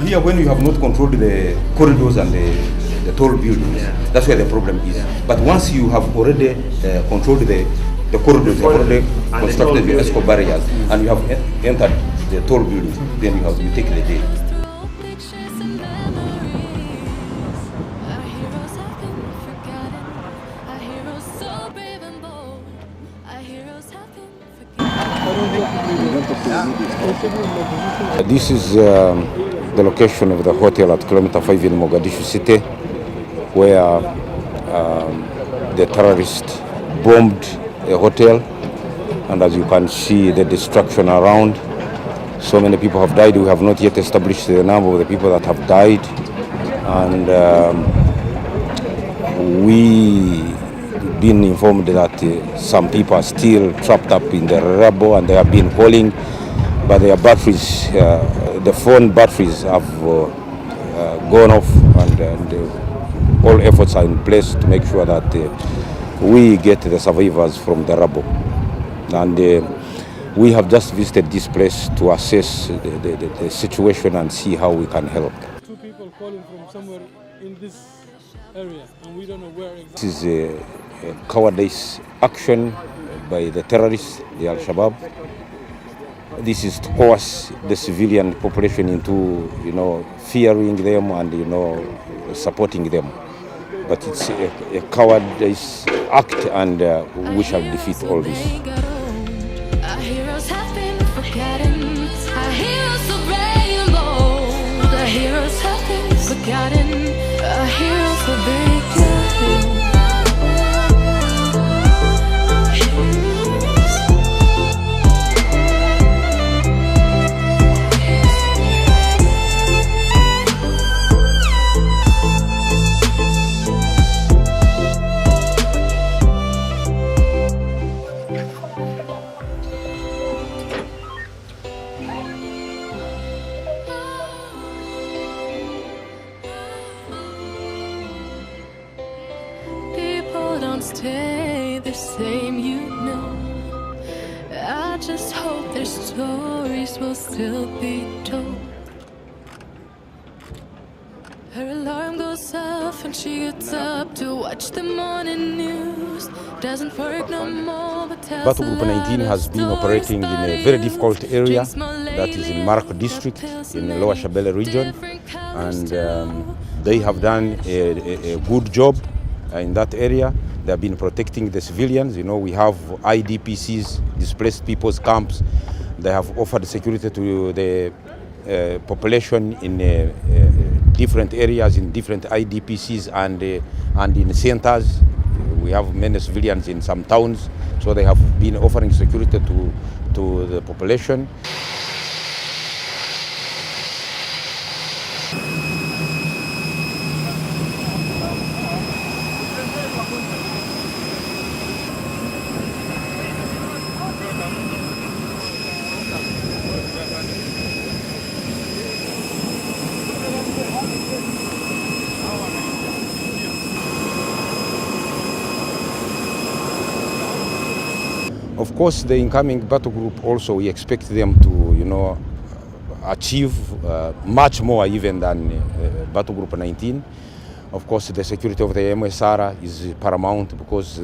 Here, when you have not controlled the corridors and the tall buildings, that's where the problem is. But once you have already controlled the corridors, you have already constructed the escort barriers, and you have entered the tall buildings, then you take the day. This is the location of the hotel at kilometer 5 in Mogadishu city, where the terrorists bombed a hotel, and as you can see the destruction around. So many people have died. We have not yet established the number of the people that have died, and we been informed that some people are still trapped up in the rubble, and they have been calling, but their batteries, the phone batteries have gone off, and all efforts are in place to make sure that we get the survivors from the rubble. And we have just visited this place to assess the situation and see how we can help. Two people calling from somewhere in this area, and we don't know where exactly. This is a cowardice action by the terrorists, the Al-Shabab. This is to coerce the civilian population into, fearing them and, supporting them. But it's a cowardice act, and we shall defeat all this. Our heroes have been forgotten. Our heroes are brave and bold. Our heroes have been forgotten. Our heroes are forgotten. Stay the same, I just hope their stories will still be told. Her alarm goes off and she gets up to watch the morning news. Doesn't work no more, but tells Battle Group 19 has been operating in a very difficult area, that is in Marco district, in the Lower Shabelle region, and they have done a good job in that area. They have been protecting the civilians. We have IDPCs, displaced people's camps. They have offered security to the population in different areas, in different IDPCs and in centers. We have many civilians in some towns, so they have been offering security to the population. Of course, the incoming battle group also, we expect them to, achieve much more even than battle group 19. Of course, the security of the MSR is paramount because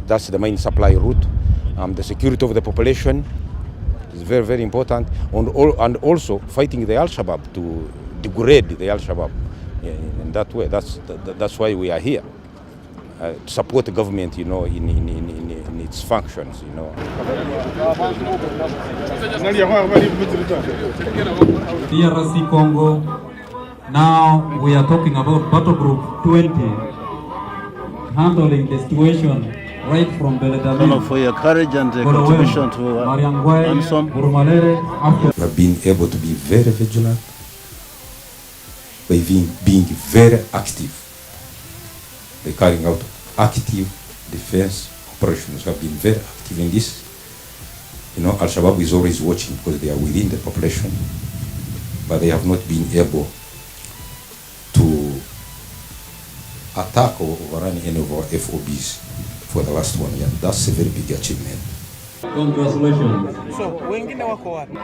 that's the main supply route. The security of the population is very, very important, and also fighting the Al-Shabab, to degrade the Al-Shabab in that way. That's why we are here. To support the government, in its functions, DRC Congo. Now we are talking about Battle Group 20, handling the situation right from Beledali. For your courage and contribution to Ansom. We have been able to be very vigilant by being very active. They're carrying out active defense operations. We have been very active in this. Al-Shabaab is always watching because they are within the population, but they have not been able to attack or overrun any of our FOBs for the last 1 year. That's a very big achievement. Congratulations. So, wengine wako wapi?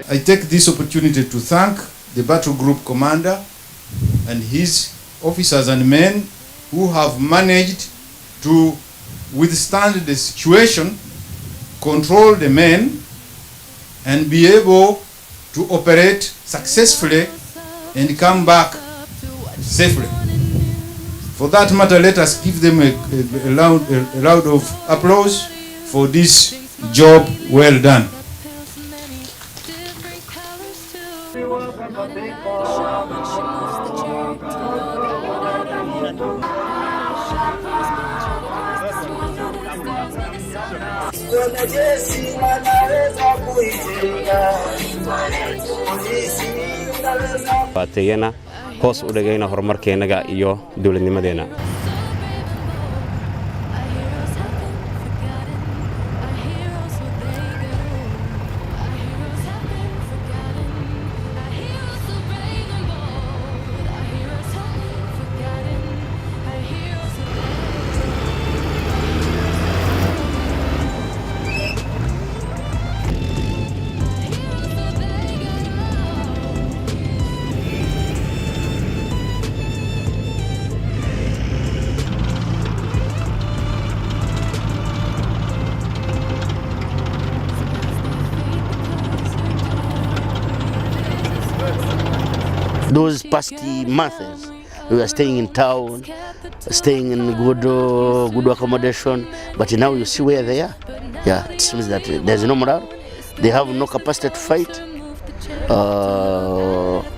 I take this opportunity to thank the battle group commander and his officers and men who have managed to withstand the situation, control the men, and be able to operate successfully and come back safely. For that matter, let us give them a round of applause for this job well done. Waatayana hoos u dhagayna horumarkeenaga iyo dawladnimadeena. Those past months, we were staying in town, staying in good accommodation, but now you see where they are. Yeah, it seems that there's no morale. They have no capacity to fight.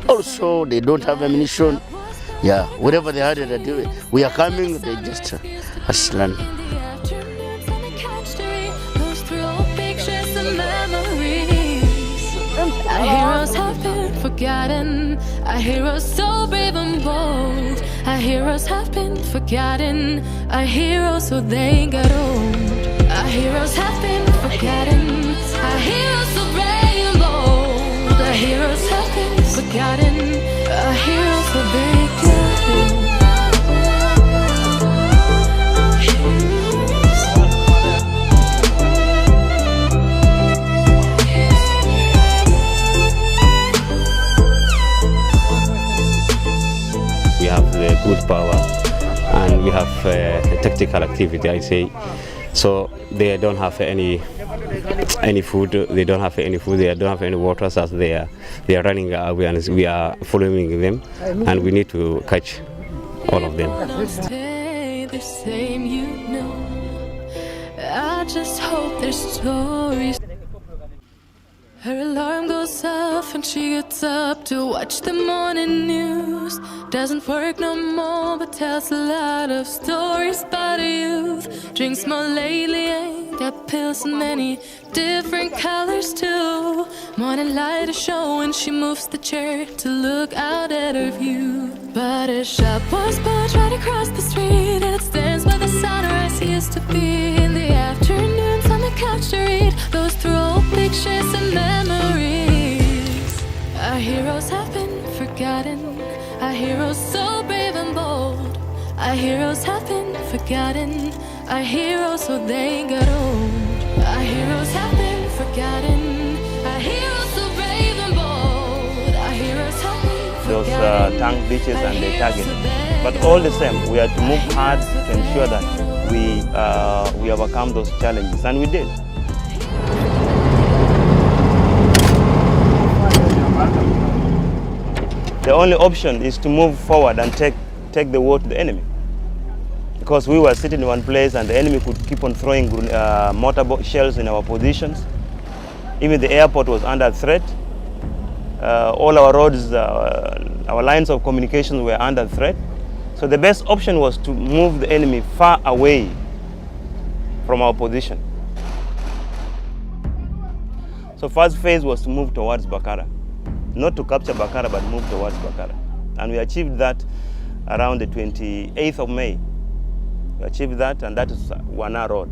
Also, they don't have ammunition. Yeah, whatever they had to do, we are coming, they just run. Our heroes have been forgotten. Our heroes so brave and bold. Our heroes have been forgotten. Our heroes so they got old. Our heroes have been forgotten. Our heroes so brave and bold. Our heroes have been forgotten. Our heroes so they got old. We have the good power and we have tactical activity, I say. So they don't have any food. They don't have any food. They don't have any water. As they are running away, and we are following them, and we need to catch all of them. Stay the same, you know. I just hope their stories. Her alarm goes off and she gets up to watch the morning news. Doesn't work no more but tells a lot of stories about a youth. Drinks more lately, ain't got pills in many different colors too. Morning light is showing, she moves the chair to look out at her view. But a shop was built right across the street, and it stands where the sunrise used to be. In the afternoons on the couch to read, goes through old pictures and memories. Our heroes have been forgotten. Our heroes so brave and bold. Our heroes have been forgotten. Our heroes so they got old. Our heroes have been forgotten. Our heroes so brave and bold. Our heroes have been forgotten. Those tank beaches and the target. But all the same, we had to move hard to ensure that we overcome those challenges, and we did. The only option is to move forward and take the war to the enemy. Because we were sitting in one place and the enemy could keep on throwing mortar shells in our positions. Even the airport was under threat. All our roads, our lines of communication were under threat. So the best option was to move the enemy far away from our position. So first phase was to move towards Bakara. Not to capture Bakara, but move towards Bakara. And we achieved that around the 28th of May. We achieved that, and that is Wana Road.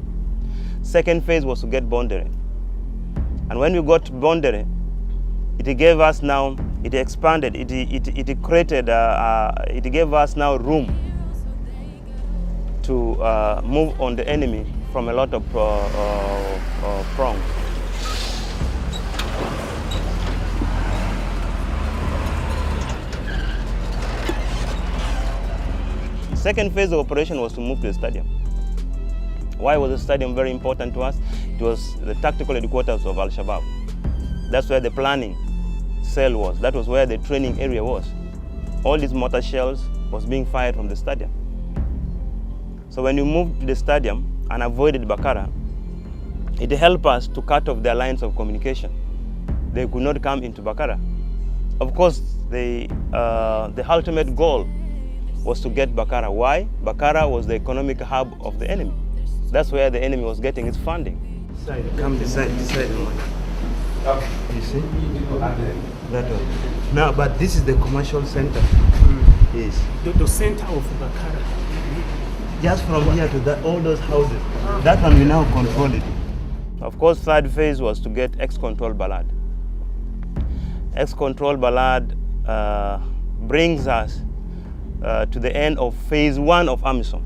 Second phase was to get Bondere. And when we got Bondere, it gave us now, it expanded, it created, it gave us now room to move on the enemy from a lot of prongs. Second phase of operation was to move to the stadium. Why was the stadium very important to us? It was the tactical headquarters of Al-Shabab. That's where the planning cell was. That was where the training area was. All these mortar shells was being fired from the stadium. So when you moved to the stadium and avoided Bakara, it helped us to cut off their lines of communication. They could not come into Bakara. Of course, the ultimate goal was to get Bakara. Why? Bakara was the economic hub of the enemy. That's where the enemy was getting its funding. Come this side. Okay. You see? That one. Now, but this is the commercial center. Yes. The center of Bakara. Just from here to that, all those houses. That one we now control it. Of course, third phase was to get ex-control Balad. Ex-control Balad brings us to the end of phase 1 of AMISOM.